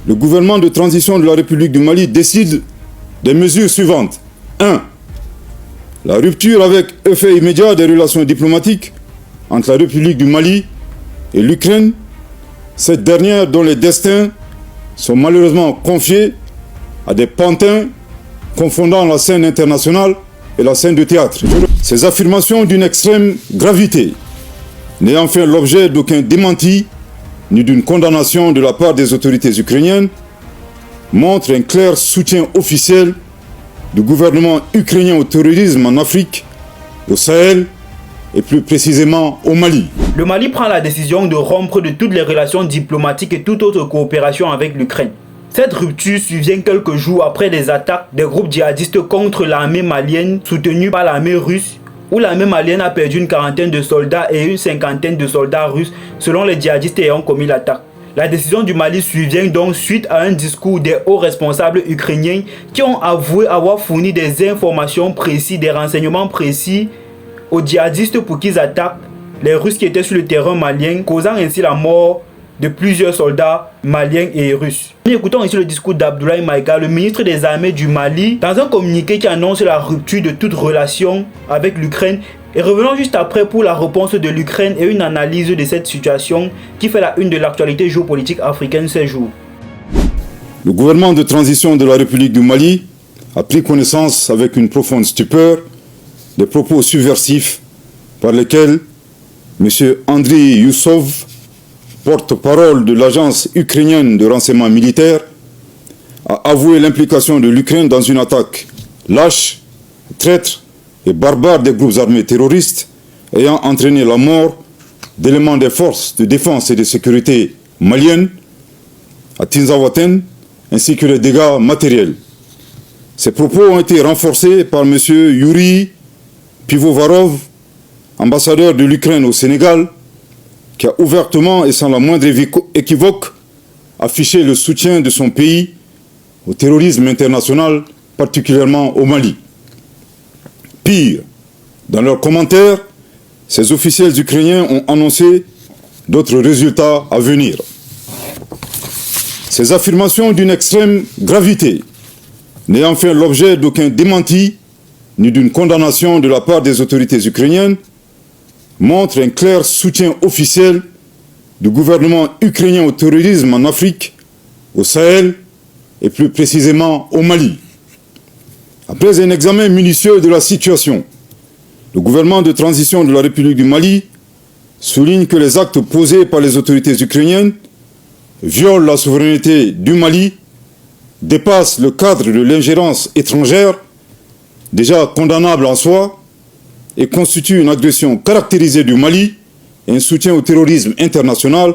le gouvernement de transition de la République du Mali décide des mesures suivantes. 1. La rupture avec effet immédiat des relations diplomatiques entre la République du Mali et l'Ukraine, cette dernière dont les destins sont malheureusement confiés à des pantins confondant la scène internationale et la scène de théâtre. Ces affirmations d'une extrême gravité, n'ayant fait l'objet d'aucun démenti ni d'une condamnation de la part des autorités ukrainiennes, montrent un clair soutien officiel du gouvernement ukrainien au terrorisme en Afrique, au Sahel et plus précisément au Mali. Le Mali prend la décision de rompre de toutes les relations diplomatiques et toute autre coopération avec l'Ukraine. Cette rupture survient quelques jours après des attaques des groupes djihadistes contre l'armée malienne soutenue par l'armée russe, où l'armée malienne a perdu une quarantaine de soldats et une cinquantaine de soldats russes selon les djihadistes ayant commis l'attaque. La décision du Mali survient donc suite à un discours des hauts responsables ukrainiens qui ont avoué avoir fourni des informations précises, des renseignements précis aux djihadistes pour qu'ils attaquent les Russes qui étaient sur le terrain malien, causant ainsi la mort de plusieurs soldats maliens et russes. Nous écoutons ici le discours d'Abdoulaye Maïga, le ministre des Armées du Mali, dans un communiqué qui annonce la rupture de toute relation avec l'Ukraine. Et revenons juste après pour la réponse de l'Ukraine et une analyse de cette situation qui fait la une de l'actualité géopolitique africaine ces jours. Le gouvernement de transition de la République du Mali a pris connaissance avec une profonde stupeur des propos subversifs par lesquels M. Andriy Youssov, porte-parole de l'agence ukrainienne de renseignement militaire, a avoué l'implication de l'Ukraine dans une attaque lâche, traître et barbare des groupes armés terroristes ayant entraîné la mort d'éléments des forces de défense et de sécurité maliennes à Tinzaouaten, ainsi que les dégâts matériels. Ces propos ont été renforcés par M. Yuri Pivovarov, ambassadeur de l'Ukraine au Sénégal, qui a ouvertement et sans la moindre équivoque affiché le soutien de son pays au terrorisme international, particulièrement au Mali. Pire, dans leurs commentaires, ces officiels ukrainiens ont annoncé d'autres résultats à venir. Ces affirmations d'une extrême gravité, n'ayant fait l'objet d'aucun démenti ni d'une condamnation de la part des autorités ukrainiennes, montrent un clair soutien officiel du gouvernement ukrainien au terrorisme en Afrique, au Sahel et plus précisément au Mali. Après un examen minutieux de la situation, le gouvernement de transition de la République du Mali souligne que les actes posés par les autorités ukrainiennes violent la souveraineté du Mali, dépassent le cadre de l'ingérence étrangère, déjà condamnable en soi, et constituent une agression caractérisée du Mali et un soutien au terrorisme international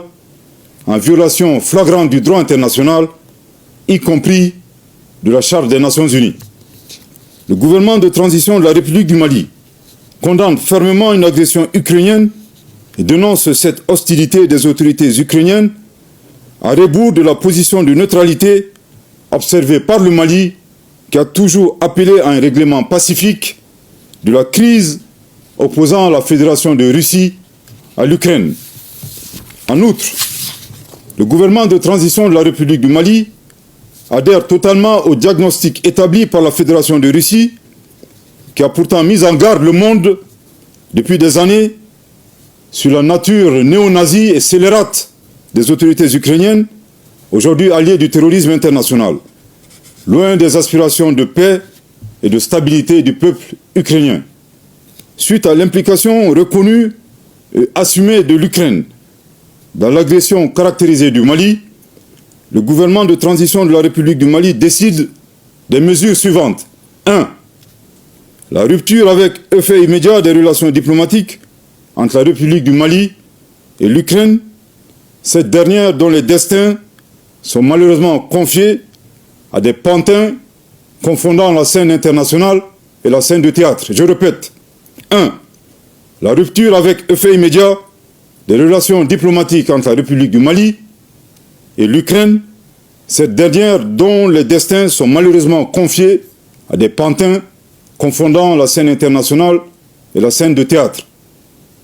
en violation flagrante du droit international, y compris de la Charte des Nations Unies. Le gouvernement de transition de la République du Mali condamne fermement une agression ukrainienne et dénonce cette hostilité des autorités ukrainiennes à rebours de la position de neutralité observée par le Mali, qui a toujours appelé à un règlement pacifique de la crise opposant la Fédération de Russie à l'Ukraine. En outre, le gouvernement de transition de la République du Mali adhère totalement au diagnostic établi par la Fédération de Russie, qui a pourtant mis en garde le monde depuis des années sur la nature néo-nazie et scélérate des autorités ukrainiennes, aujourd'hui alliées du terrorisme international, loin des aspirations de paix et de stabilité du peuple ukrainien. Suite à l'implication reconnue et assumée de l'Ukraine dans l'agression caractérisée du Mali, le gouvernement de transition de la République du Mali décide des mesures suivantes. 1. La rupture avec effet immédiat des relations diplomatiques entre la République du Mali et l'Ukraine, cette dernière dont les destins sont malheureusement confiés à des pantins confondant la scène internationale et la scène de théâtre. Je répète. 1. La rupture avec effet immédiat des relations diplomatiques entre la République du Mali et l'Ukraine, cette dernière dont les destins sont malheureusement confiés à des pantins confondant la scène internationale et la scène de théâtre.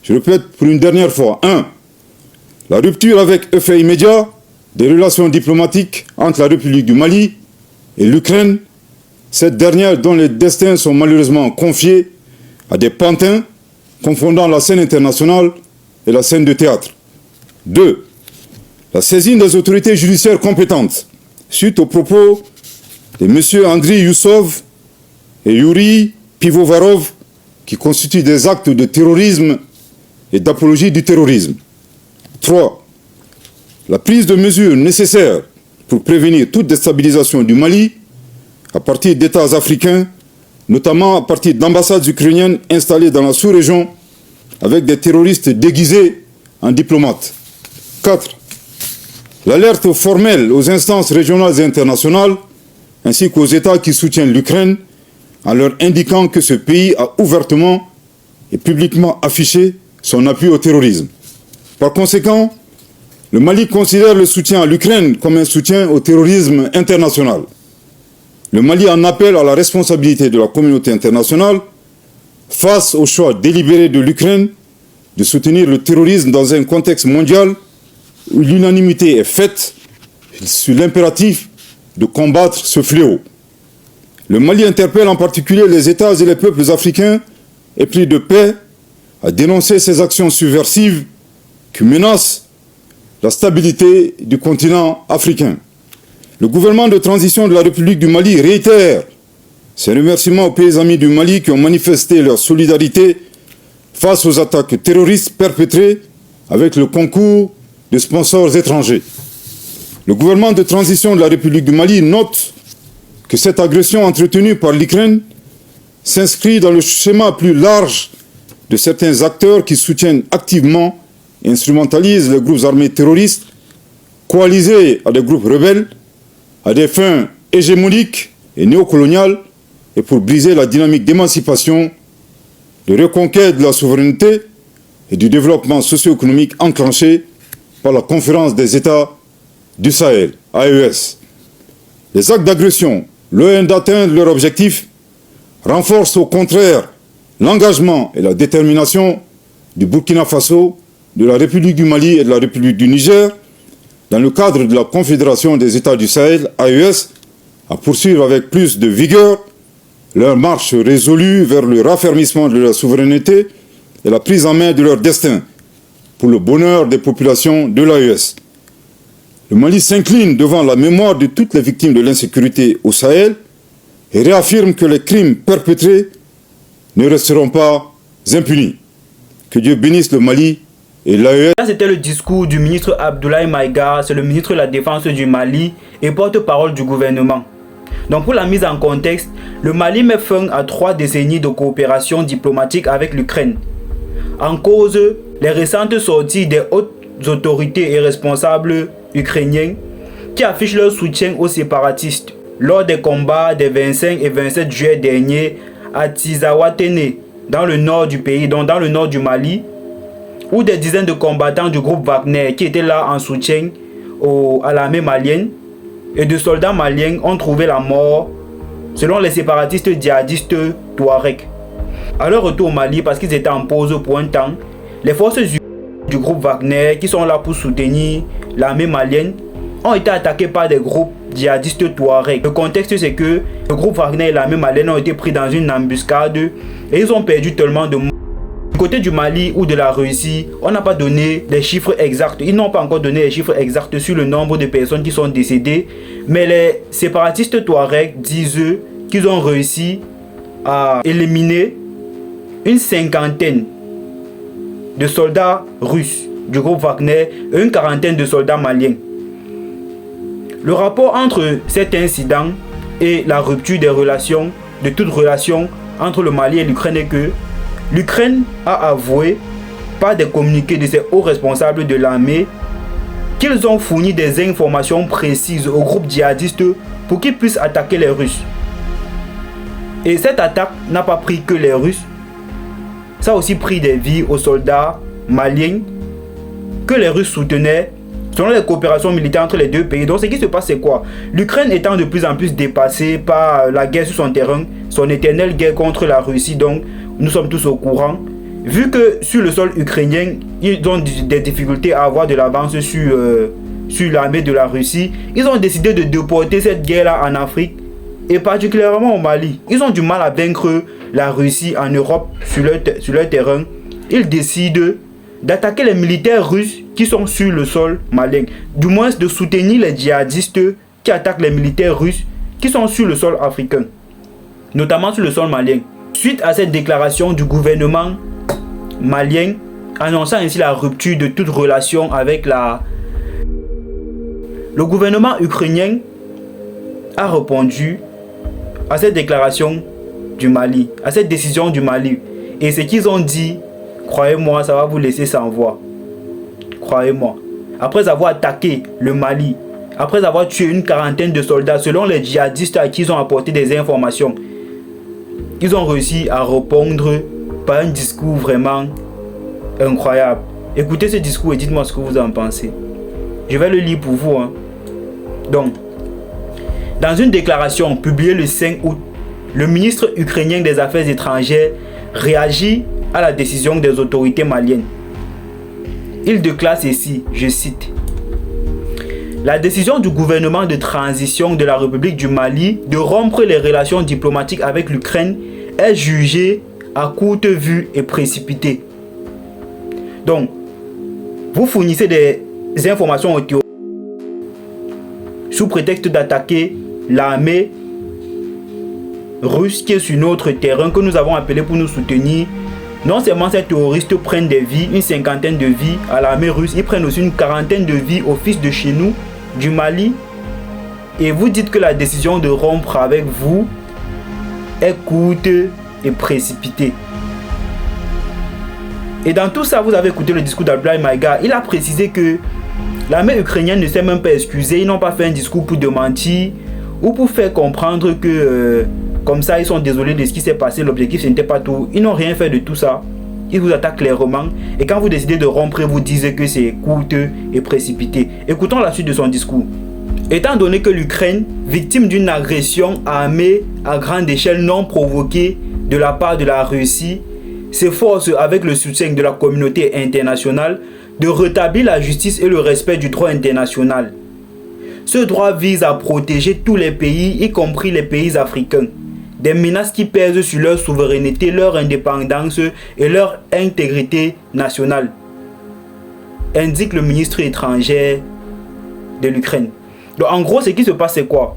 Je répète pour une dernière fois. 1. La rupture avec effet immédiat des relations diplomatiques entre la République du Mali et l'Ukraine, cette dernière dont les destins sont malheureusement confiés à des pantins confondant la scène internationale et la scène de théâtre. 2. La saisine des autorités judiciaires compétentes suite aux propos de M. Andriy Youssov et Yuri Pivovarov qui constituent des actes de terrorisme et d'apologie du terrorisme. 3. La prise de mesures nécessaires pour prévenir toute déstabilisation du Mali à partir d'États africains, notamment à partir d'ambassades ukrainiennes installées dans la sous-région avec des terroristes déguisés en diplomates. 4. L'alerte formelle aux instances régionales et internationales ainsi qu'aux États qui soutiennent l'Ukraine en leur indiquant que ce pays a ouvertement et publiquement affiché son appui au terrorisme. Par conséquent, le Mali considère le soutien à l'Ukraine comme un soutien au terrorisme international. Le Mali en appelle à la responsabilité de la communauté internationale face au choix délibéré de l'Ukraine de soutenir le terrorisme dans un contexte mondial où l'unanimité est faite sur l'impératif de combattre ce fléau. Le Mali interpelle en particulier les États et les peuples africains épris de paix à dénoncer ces actions subversives qui menacent la stabilité du continent africain. Le gouvernement de transition de la République du Mali réitère ses remerciements aux pays amis du Mali qui ont manifesté leur solidarité face aux attaques terroristes perpétrées avec le concours de sponsors étrangers. Le gouvernement de transition de la République du Mali note que cette agression entretenue par l'Ukraine s'inscrit dans le schéma plus large de certains acteurs qui soutiennent activement et instrumentalisent les groupes armés terroristes, coalisés à des groupes rebelles, à des fins hégémoniques et néocoloniales, et pour briser la dynamique d'émancipation, de reconquête de la souveraineté et du développement socio-économique enclenché par la Conférence des États du Sahel, AES. Les actes d'agression, loin d'atteindre leur objectif, renforcent au contraire l'engagement et la détermination du Burkina Faso, de la République du Mali et de la République du Niger, dans le cadre de la Confédération des États du Sahel, AES, à poursuivre avec plus de vigueur leur marche résolue vers le raffermissement de leur souveraineté et la prise en main de leur destin, pour le bonheur des populations de l'AES. Le Mali s'incline devant la mémoire de toutes les victimes de l'insécurité au Sahel et réaffirme que les crimes perpétrés ne resteront pas impunis. Que Dieu bénisse le Mali et l'AES. C'était le discours du ministre Abdoulaye Maïga, c'est le ministre de la Défense du Mali et porte-parole du gouvernement. Donc pour la mise en contexte, le Mali met fin à 3 décennies de coopération diplomatique avec l'Ukraine. En cause, les récentes sorties des hautes autorités et responsables ukrainiens qui affichent leur soutien aux séparatistes lors des combats des 25 et 27 juillet dernier à Tizawatene, dans le nord du pays, donc dans le nord du Mali, où des dizaines de combattants du groupe Wagner qui étaient là en soutien à l'armée malienne et de soldats maliens ont trouvé la mort selon les séparatistes djihadistes Touareg. À leur retour au Mali, parce qu'ils étaient en pause pour un temps, les forces du groupe Wagner qui sont là pour soutenir l'armée malienne ont été attaqués par des groupes djihadistes Touareg. Le contexte c'est que le groupe Wagner et l'armée malienne ont été pris dans une embuscade et ils ont perdu tellement de morts. Du côté du Mali ou de la Russie, on n'a pas donné les chiffres exacts. Ils n'ont pas encore donné les chiffres exacts sur le nombre de personnes qui sont décédées. Mais les séparatistes Touareg disent qu'ils ont réussi à éliminer une 50aine de soldats russes du groupe Wagner et une 40aine de soldats maliens. Le rapport entre cet incident et la rupture des relations, de toute relation entre le Mali et l'Ukraine est que l'Ukraine a avoué par des communiqués de ses hauts responsables de l'armée qu'ils ont fourni des informations précises au groupe djihadiste pour qu'ils puissent attaquer les Russes. Et cette attaque n'a pas pris que les Russes, ça a aussi pris des vies aux soldats maliens que les Russes soutenaient selon les coopérations militaires entre les deux pays. Donc ce qui se passe c'est quoi? L'Ukraine étant de plus en plus dépassée par la guerre sur son terrain, son éternelle guerre contre la Russie, donc nous sommes tous au courant. Vu que sur le sol ukrainien, ils ont des difficultés à avoir de l'avance sur sur l'armée de la Russie, ils ont décidé de déporter cette guerre-là en Afrique et particulièrement au Mali. Ils ont du mal à vaincre la Russie en Europe sur leur terrain. Ils décident d'attaquer les militaires russes qui sont sur le sol malien. Du moins de soutenir les djihadistes qui attaquent les militaires russes qui sont sur le sol africain, notamment sur le sol malien. Suite à cette déclaration du gouvernement malien, annonçant ainsi la rupture de toute relation avec le gouvernement ukrainien a répondu à cette déclaration du Mali, à cette décision du Mali. Et ce qu'ils ont dit, croyez-moi, ça va vous laisser sans voix. Croyez-moi. Après avoir attaqué le Mali, après avoir tué une quarantaine de soldats, selon les djihadistes à qui ils ont apporté des informations, ils ont réussi à répondre par un discours vraiment incroyable. Écoutez ce discours et dites-moi ce que vous en pensez. Je vais le lire pour vous. Donc, dans une déclaration publiée le 5 août, le ministre ukrainien des Affaires étrangères réagit à la décision des autorités maliennes. Il déclare ceci, je cite: la décision du gouvernement de transition de la République du Mali de rompre les relations diplomatiques avec l'Ukraine est jugée à courte vue et précipitée. Donc, vous fournissez des informations aux terroristes sous prétexte d'attaquer l'armée russe qui est sur notre terrain, que nous avons appelé pour nous soutenir. Non seulement ces terroristes prennent des vies, une cinquantaine de vies à l'armée russe, ils prennent aussi une quarantaine de vies aux fils de chez nous, du Mali. Et vous dites que la décision de rompre avec vous est courte et précipitée. Et dans tout ça, vous avez écouté le discours d'Abdoulaye Maïga. Il a précisé que l'armée ukrainienne ne s'est même pas excusée. Ils n'ont pas fait un discours pour démentir ou pour faire comprendre que comme ça ils sont désolés de ce qui s'est passé. L'objectif ce n'était pas tout. Ils n'ont rien fait de tout ça. Ils vous attaquent clairement. Et quand vous décidez de rompre, vous dites que c'est courte et précipité. Écoutons la suite de son discours. Étant donné que l'Ukraine, victime d'une agression armée à grande échelle non provoquée de la part de la Russie, s'efforce avec le soutien de la communauté internationale de rétablir la justice et le respect du droit international. Ce droit vise à protéger tous les pays, y compris les pays africains, des menaces qui pèsent sur leur souveraineté, leur indépendance et leur intégrité nationale, indique le ministre étranger de l'Ukraine. Donc en gros, ce qui se passe, c'est quoi?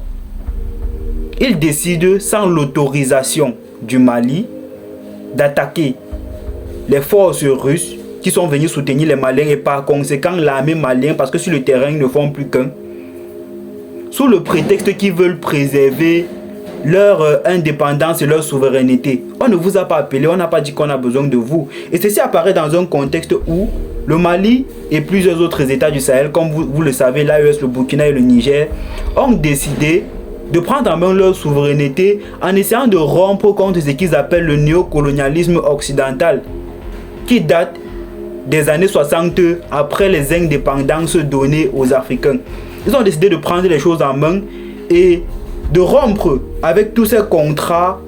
Il décide, sans l'autorisation du Mali, d'attaquer les forces russes qui sont venues soutenir les Maliens et par conséquent l'armée malienne, parce que sur le terrain ils ne font plus qu'un, sous le prétexte qu'ils veulent préserver leur indépendance et leur souveraineté. On ne vous a pas appelé, on n'a pas dit qu'on a besoin de vous. Et ceci apparaît dans un contexte où le Mali et plusieurs autres États du Sahel, comme vous le savez, l'AES, le Burkina et le Niger, ont décidé de prendre en main leur souveraineté en essayant de rompre contre ce qu'ils appellent le néocolonialisme occidental, qui date des années 60 après les indépendances données aux Africains. Ils ont décidé de prendre les choses en main et de rompre avec tous ces contrats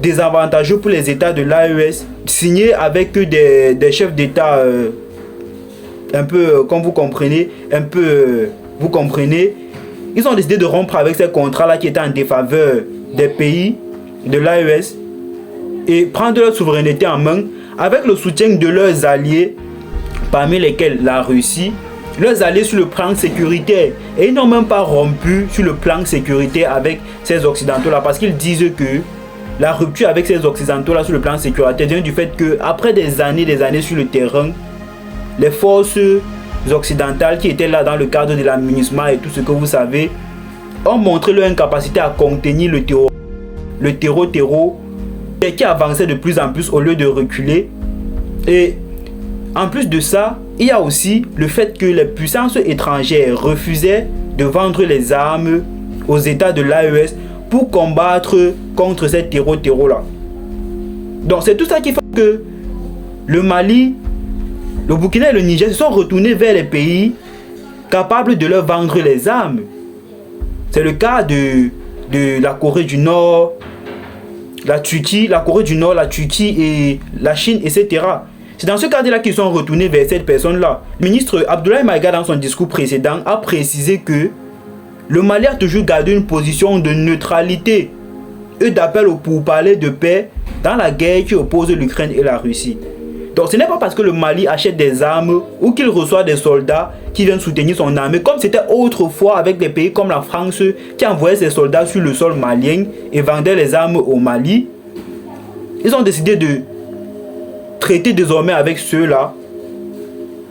désavantageux pour les États de l'AES, signés avec des chefs d'État un peu, comme vous comprenez, vous comprenez. Ils ont décidé de rompre avec ces contrats-là qui étaient en défaveur des pays de l'AES et prendre leur souveraineté en main avec le soutien de leurs alliés, parmi lesquels la Russie, leurs alliés sur le plan sécuritaire. Et ils n'ont même pas rompu sur le plan sécuritaire avec ces Occidentaux-là, parce qu'ils disent que la rupture avec ces Occidentaux-là sur le plan sécuritaire vient du fait qu'après des années sur le terrain, les forces occidentales qui étaient là dans le cadre de la MINUSMA et tout ce que vous savez, ont montré leur incapacité à contenir le terreau qui avançait de plus en plus au lieu de reculer. Et en plus de ça, il y a aussi le fait que les puissances étrangères refusaient de vendre les armes aux États de l'AES pour combattre contre ces terreaux-là. Donc c'est tout ça qui fait que le Mali, le Burkina et le Niger se sont retournés vers les pays capables de leur vendre les armes. C'est le cas de la Corée du Nord, la Turquie, la Corée du Nord, la Turquie et la Chine, etc. C'est dans ce cadre-là qu'ils sont retournés vers cette personne-là. Le ministre Abdoulaye Maïga, dans son discours précédent, a précisé que le Mali a toujours gardé une position de neutralité et d'appel au pourparlers de paix dans la guerre qui oppose l'Ukraine et la Russie. Donc ce n'est pas parce que le Mali achète des armes ou qu'il reçoit des soldats qui viennent soutenir son armée, comme c'était autrefois avec des pays comme la France qui envoyait ses soldats sur le sol malien et vendait les armes au Mali. Ils ont décidé de traiter désormais avec ceux-là.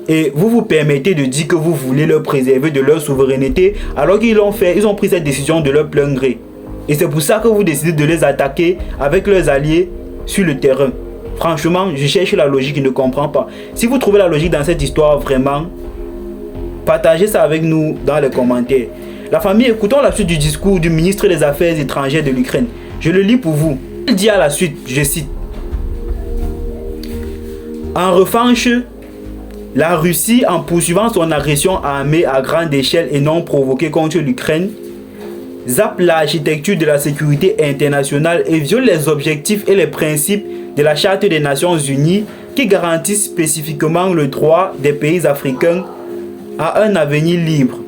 Et vous vous permettez de dire que vous voulez leur préserver de leur souveraineté, alors qu'ils l'ont fait, ils ont pris cette décision de leur plein gré. Et c'est pour ça que vous décidez de les attaquer avec leurs alliés sur le terrain. Franchement, je cherche la logique, je ne comprends pas. Si vous trouvez la logique dans cette histoire, vraiment, partagez ça avec nous dans les commentaires. La famille, écoutons la suite du discours du ministre des Affaires étrangères de l'Ukraine. Je le lis pour vous. Il dit à la suite, je cite: en revanche, la Russie, en poursuivant son agression armée à grande échelle et non provoquée contre l'Ukraine, zappe l'architecture de la sécurité internationale et viole les objectifs et les principes de la Charte des Nations Unies qui garantissent spécifiquement le droit des pays africains à un avenir libre.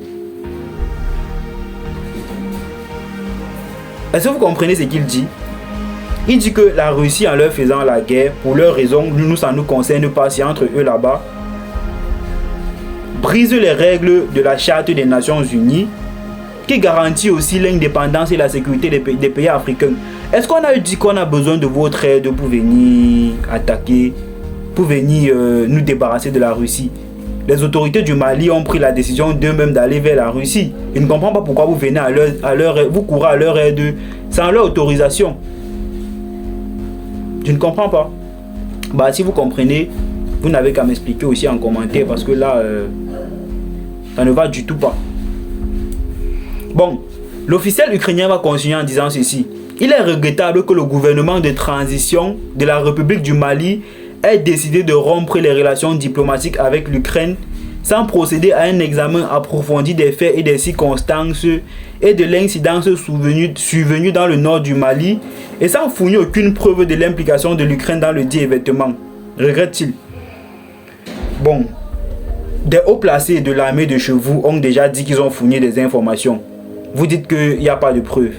Est-ce que vous comprenez ce qu'il dit? Il dit que la Russie, en leur faisant la guerre, pour leurs raisons, nous, ça ne nous concerne pas, c'est entre eux là-bas, brise les règles de la Charte des Nations Unies qui garantit aussi l'indépendance et la sécurité des pays africains. Est-ce qu'on a dit qu'on a besoin de votre aide pour venir attaquer, pour venir nous débarrasser de la Russie? Les autorités du Mali ont pris la décision d'eux-mêmes d'aller vers la Russie. Je ne comprends pas pourquoi vous venez vous courez à leur aide sans leur autorisation. Je ne comprends pas. Bah, si vous comprenez, vous n'avez qu'à m'expliquer aussi en commentaire parce que là, ça ne va du tout pas. Bon, l'officiel ukrainien va continuer en disant ceci. Il est regrettable que le gouvernement de transition de la République du Mali ait décidé de rompre les relations diplomatiques avec l'Ukraine sans procéder à un examen approfondi des faits et des circonstances et de l'incidence survenue dans le nord du Mali et sans fournir aucune preuve de l'implication de l'Ukraine dans le dit événement. Regrette-t-il? Bon, des hauts placés de l'armée de Chevaux ont déjà dit qu'ils ont fourni des informations. Vous dites qu'il n'y a pas de preuves.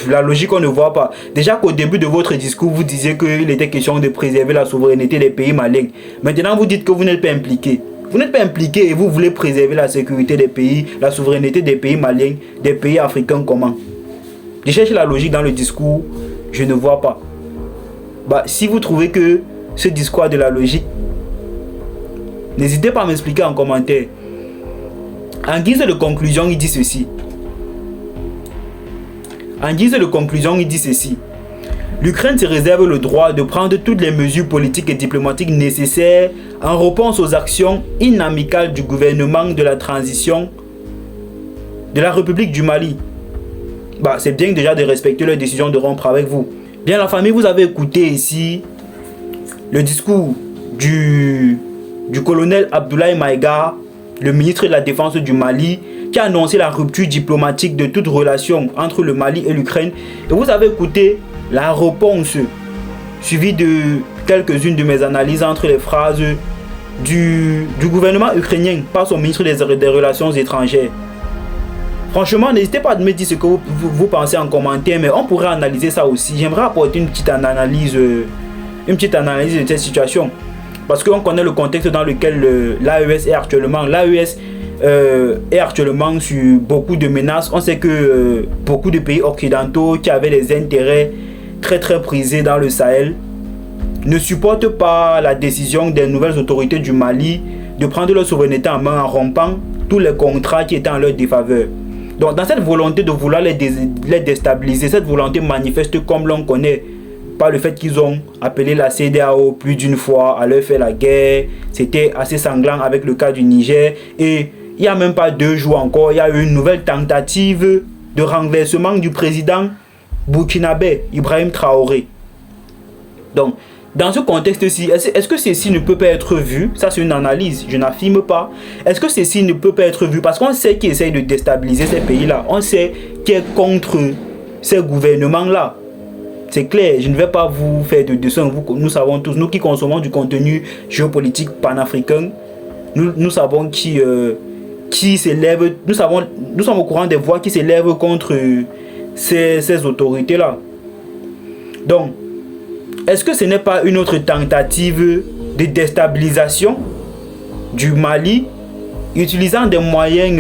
La logique, on ne voit pas. Déjà qu'au début de votre discours, vous disiez qu'il était question de préserver la souveraineté des pays maliens. Maintenant, vous dites que vous n'êtes pas impliqué. Vous n'êtes pas impliqué et vous voulez préserver la sécurité des pays, la souveraineté des pays maliens, des pays africains comment? Je cherche la logique dans le discours, je ne vois pas. Bah, si vous trouvez que ce discours a de la logique, n'hésitez pas à m'expliquer en commentaire. En guise de conclusion, il dit ceci. L'Ukraine se réserve le droit de prendre toutes les mesures politiques et diplomatiques nécessaires en réponse aux actions inamicales du gouvernement de la transition de la République du Mali. Bah, c'est bien déjà de respecter leur décision de rompre avec vous. Bien la famille, vous avez écouté ici le discours du colonel Abdoulaye Maïga, le ministre de la Défense du Mali, qui a annoncé la rupture diplomatique de toute relation entre le Mali et l'Ukraine. Et vous avez écouté la réponse, suivie de quelques-unes de mes analyses entre les phrases du gouvernement ukrainien par son ministre des Relations étrangères. Franchement, n'hésitez pas à me dire ce que vous pensez en commentaire, mais on pourrait analyser ça aussi. J'aimerais apporter une petite analyse de cette situation. Parce qu'on connaît le contexte dans lequel l'AES est actuellement. L'AES est actuellement sur beaucoup de menaces. On sait que beaucoup de pays occidentaux qui avaient des intérêts très prisés dans le Sahel ne supportent pas la décision des nouvelles autorités du Mali de prendre leur souveraineté en main en rompant tous les contrats qui étaient en leur défaveur. Donc dans cette volonté de vouloir les déstabiliser, cette volonté manifeste comme l'on connaît par le fait qu'ils ont appelé la CEDEAO plus d'une fois à leur faire la guerre. C'était assez sanglant avec le cas du Niger. Et il n'y a même pas 2 jours encore, il y a eu une nouvelle tentative de renversement du président burkinabé, Ibrahim Traoré. Donc, dans ce contexte-ci, est-ce que ceci ne peut pas être vu? Ça, c'est une analyse, je n'affirme pas. Est-ce que ceci ne peut pas être vu? Parce qu'on sait qui essaye de déstabiliser ces pays-là. On sait qui est contre ces gouvernements-là. C'est clair, je ne vais pas vous faire de dessin. Nous savons tous, nous qui consommons du contenu géopolitique panafricain, nous savons qui s'élève, nous sommes au courant des voix qui s'élèvent contre ces autorités-là. Donc, est-ce que ce n'est pas une autre tentative de déstabilisation du Mali, utilisant des moyens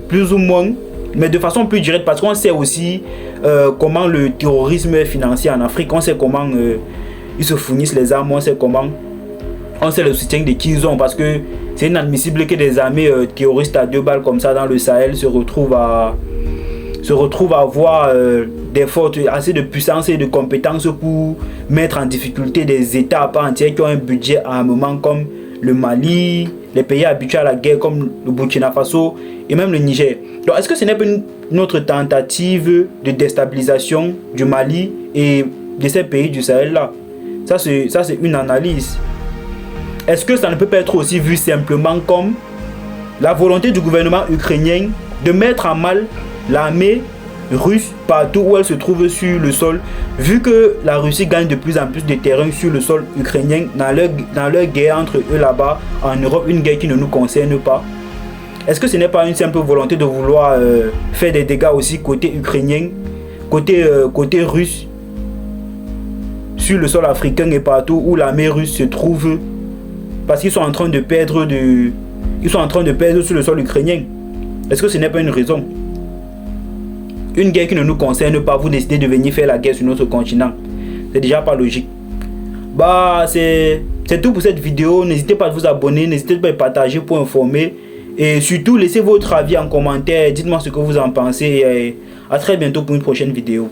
plus ou moins, mais de façon plus directe, parce qu'on sait aussi comment le terrorisme est financé en Afrique, on sait comment ils se fournissent les armes, on sait le soutien de qui ils ont, parce que c'est inadmissible que des armées terroristes à 2 balles comme ça dans le Sahel se retrouvent à avoir des forces, assez de puissance et de compétences pour mettre en difficulté des États à part entière qui ont un budget à armement comme le Mali, les pays habitués à la guerre comme le Burkina Faso et même le Niger. Donc est-ce que ce n'est pas une autre tentative de déstabilisation du Mali et de ces pays du Sahel là? Ça c'est une analyse. Est-ce que ça ne peut pas être aussi vu simplement comme la volonté du gouvernement ukrainien de mettre en mal l'armée russe partout où elle se trouve sur le sol, vu que la Russie gagne de plus en plus de terrain sur le sol ukrainien dans leur guerre entre eux là-bas en Europe, une guerre qui ne nous concerne pas? Est-ce que ce n'est pas une simple volonté de vouloir faire des dégâts aussi côté ukrainien, côté russe, sur le sol africain et partout où l'armée russe se trouve, parce qu'ils sont en train de perdre sur le sol ukrainien? Est-ce que ce n'est pas une raison? Une guerre qui ne nous concerne pas, vous décidez de venir faire la guerre sur notre continent. C'est déjà pas logique. C'est tout pour cette vidéo. N'hésitez pas à vous abonner, n'hésitez pas à partager pour informer. Et surtout, laissez votre avis en commentaire. Dites-moi ce que vous en pensez. Et à très bientôt pour une prochaine vidéo.